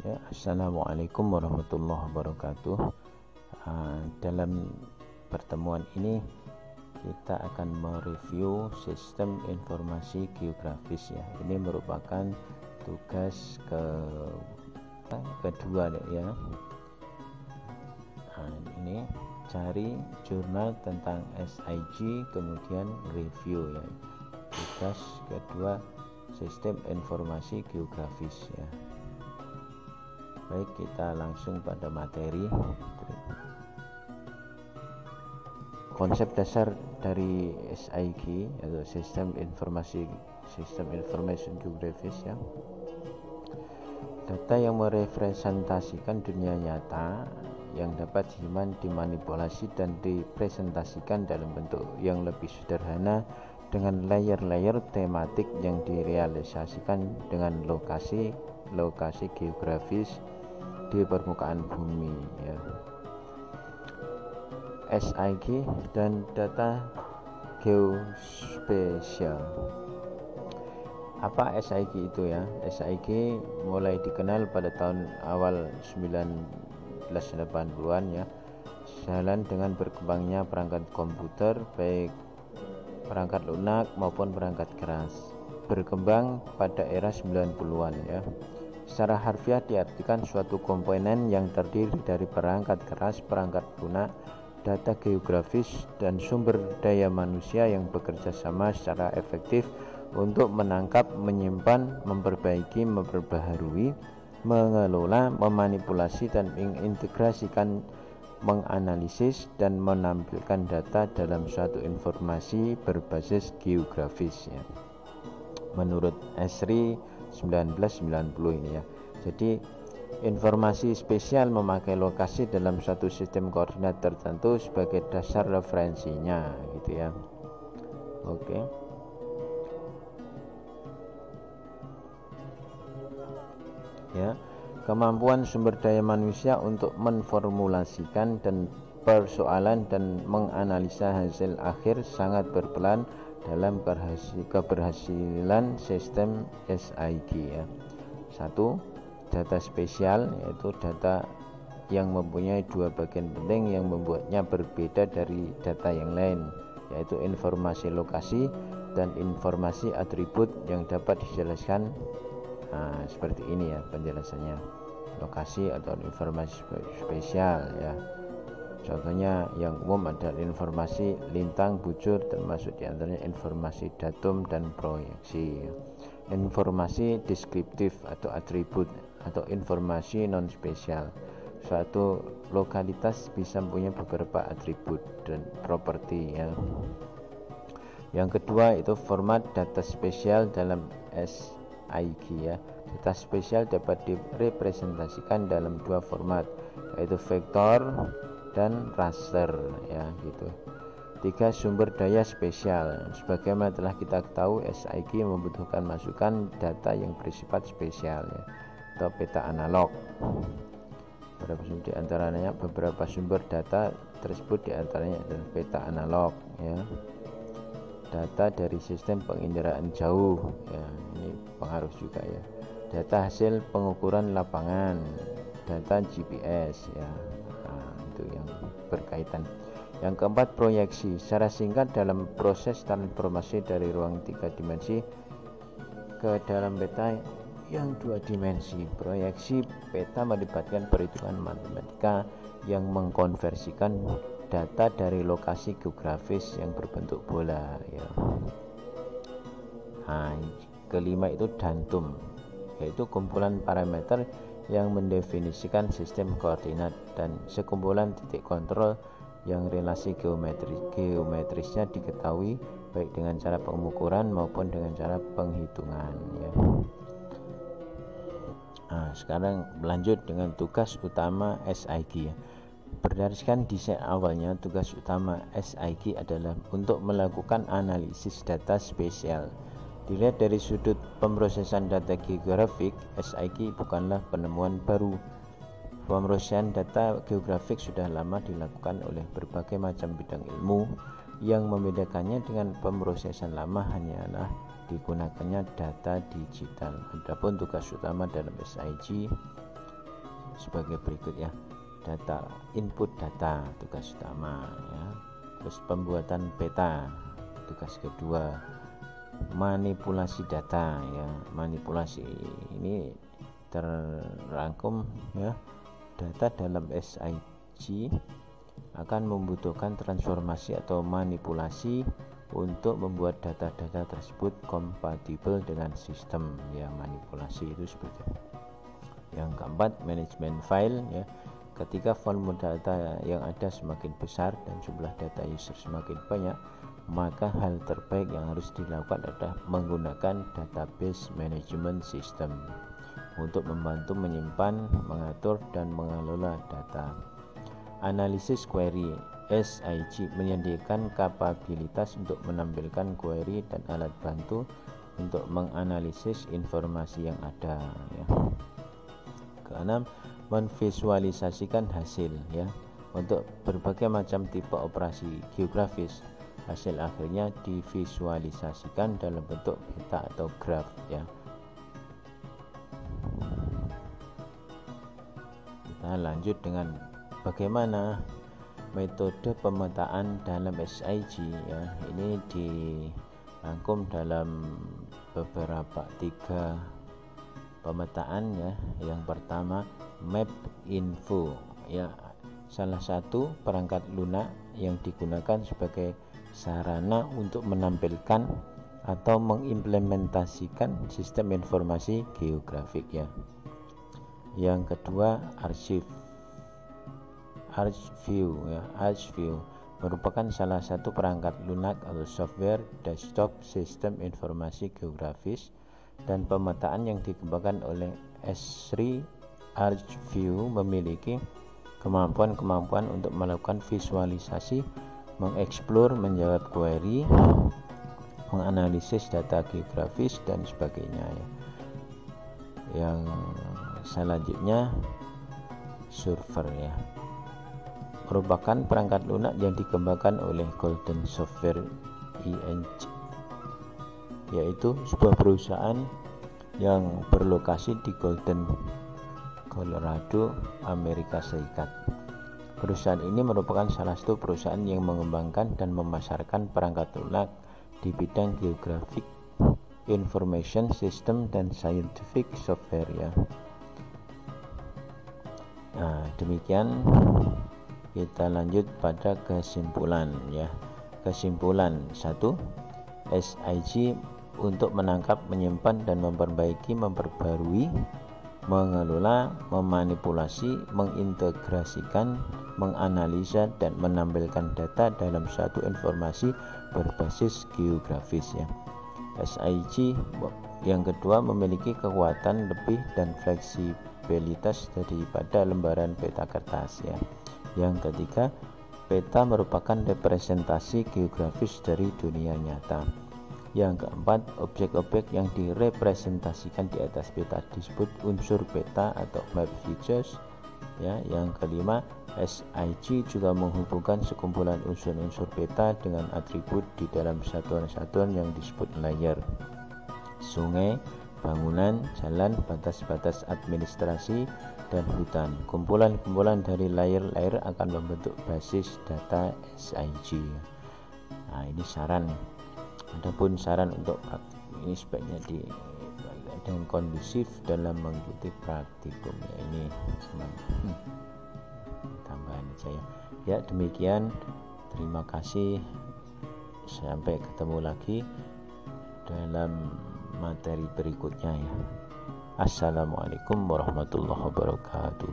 Ya, Assalamualaikum warahmatullahi wabarakatuh. Dalam pertemuan ini kita akan mereview sistem informasi geografis ya. Ini merupakan tugas kedua ya. Ini cari jurnal tentang SIG kemudian review ya. Tugas kedua sistem informasi geografis ya. Baik, kita langsung pada materi. Konsep dasar dari SIG atau Sistem Information Geographies ya. Data yang merepresentasikan dunia nyata yang dapat dimanipulasi dan dipresentasikan dalam bentuk yang lebih sederhana dengan layer-layer tematik yang direalisasikan dengan lokasi geografis di permukaan bumi ya. SIG dan data geospasial. Apa SIG itu ya? SIG mulai dikenal pada tahun awal 1980-an ya. Jalan dengan berkembangnya perangkat komputer baik perangkat lunak maupun perangkat keras. Berkembang pada era 90-an ya. Secara harfiah diartikan suatu komponen yang terdiri dari perangkat keras, perangkat lunak, data geografis, dan sumber daya manusia yang bekerja sama secara efektif untuk menangkap, menyimpan, memperbaiki, memperbaharui, mengelola, memanipulasi, dan mengintegrasikan, menganalisis, dan menampilkan data dalam suatu informasi berbasis geografis ya. Menurut Esri 1990 ini ya. Jadi informasi spesial memakai lokasi dalam suatu sistem koordinat tertentu sebagai dasar referensinya gitu ya. Oke. Ya, kemampuan sumber daya manusia untuk menformulasikan dan persoalan dan menganalisa hasil akhir sangat berperan dalam keberhasilan sistem SIG ya. 1. Data spesial, yaitu data yang mempunyai dua bagian penting yang membuatnya berbeda dari data yang lain, yaitu informasi lokasi dan informasi atribut yang dapat dijelaskan seperti ini ya penjelasannya. Lokasi atau informasi spesial ya. Contohnya yang umum adalah informasi lintang bujur, termasuk diantaranya informasi datum dan proyeksi. Informasi deskriptif atau atribut atau informasi non spesial. Suatu lokalitas bisa mempunyai beberapa atribut dan properti ya. Yang kedua itu format data spesial dalam SIG ya. Data spesial dapat direpresentasikan dalam dua format, yaitu vektor dan raster ya gitu. 3. Sumber daya spesial. Sebagaimana telah kita ketahui, SIG membutuhkan masukan data yang bersifat spesial ya, atau peta analog. Beberapa sumber data tersebut diantaranya adalah peta analog ya, data dari sistem penginderaan jauh ya, ini pengaruh juga ya, data hasil pengukuran lapangan, data GPS ya, itu yang berkaitan. Yang keempat, proyeksi. Secara singkat, dalam proses transformasi dari ruang 3 dimensi ke dalam peta yang 2 dimensi, proyeksi peta melibatkan perhitungan matematika yang mengkonversikan data dari lokasi geografis yang berbentuk bola ya. Kelima itu datum, yaitu kumpulan parameter yang mendefinisikan sistem koordinat dan sekumpulan titik kontrol yang relasi geometrisnya diketahui baik dengan cara pengukuran maupun dengan cara penghitungan ya. Sekarang lanjut dengan tugas utama SIG ya. Berdasarkan desain awalnya, tugas utama SIG adalah untuk melakukan analisis data spesial. Dilihat dari sudut pemrosesan data geografik, SIG bukanlah penemuan baru. Pemrosesan data geografik sudah lama dilakukan oleh berbagai macam bidang ilmu. Yang membedakannya dengan pemrosesan lama hanyalah digunakannya data digital. Adapun tugas utama dalam SIG sebagai berikut ya. Data, input data, tugas utama ya. Terus pembuatan peta, tugas kedua. Manipulasi data ya. Manipulasi ini terangkum ya. Data dalam SIG akan membutuhkan transformasi atau manipulasi untuk membuat data-data tersebut kompatibel dengan sistem ya. Manipulasi itu seperti itu. Yang keempat, manajemen file ya. Ketika volume data yang ada semakin besar dan jumlah data user semakin banyak, maka hal terbaik yang harus dilakukan adalah menggunakan database management system untuk membantu menyimpan, mengatur, dan mengelola data. Analisis query, SIG menyediakan kapabilitas untuk menampilkan query dan alat bantu untuk menganalisis informasi yang ada ya. Keenam, memvisualisasikan hasil ya. Untuk berbagai macam tipe operasi geografis, hasil akhirnya divisualisasikan dalam bentuk peta atau graf ya. Kita lanjut dengan bagaimana metode pemetaan dalam SIG ya. Ini dirangkum dalam beberapa 3 pemetaan ya. Yang pertama, map info ya, salah satu perangkat lunak yang digunakan sebagai sarana untuk menampilkan atau mengimplementasikan sistem informasi geografik ya. Yang kedua, ArcView ya. ArcView merupakan salah satu perangkat lunak atau software desktop sistem informasi geografis dan pemetaan yang dikembangkan oleh Esri. ArcView memiliki kemampuan-kemampuan untuk melakukan visualisasi, mengeksplor, menjawab query, menganalisis data geografis dan sebagainya ya. Yang selanjutnya, Surfer ya, merupakan perangkat lunak yang dikembangkan oleh Golden Software Inc., yaitu sebuah perusahaan yang berlokasi di Golden, Colorado, Amerika Serikat. Perusahaan ini merupakan salah satu perusahaan yang mengembangkan dan memasarkan perangkat lunak di bidang geographic information system dan scientific software ya. Nah, demikian kita lanjut pada kesimpulan ya. Kesimpulan 1, SIG untuk menangkap, menyimpan dan memperbaiki, memperbarui, mengelola, memanipulasi, mengintegrasikan, menganalisa dan menampilkan data dalam satu informasi berbasis geografis ya. SIG yang kedua memiliki kekuatan lebih dan fleksibilitas daripada lembaran peta kertas ya. Yang ketiga, peta merupakan representasi geografis dari dunia nyata. Yang keempat, objek-objek yang direpresentasikan di atas peta disebut unsur peta atau map features ya. Yang kelima, SIG juga menghubungkan sekumpulan unsur-unsur peta dengan atribut di dalam satuan-satuan yang disebut layer. Sungai, bangunan, jalan, batas-batas administrasi, dan hutan. Kumpulan-kumpulan dari layer-layer akan membentuk basis data SIG. Nah, ini saran. Adapun saran untuk ini sebaiknya dan kondusif dalam mengikuti praktikum ya. Ini tambahan saja ya. Demikian, terima kasih, sampai ketemu lagi dalam materi berikutnya ya. Assalamualaikum warahmatullahi wabarakatuh.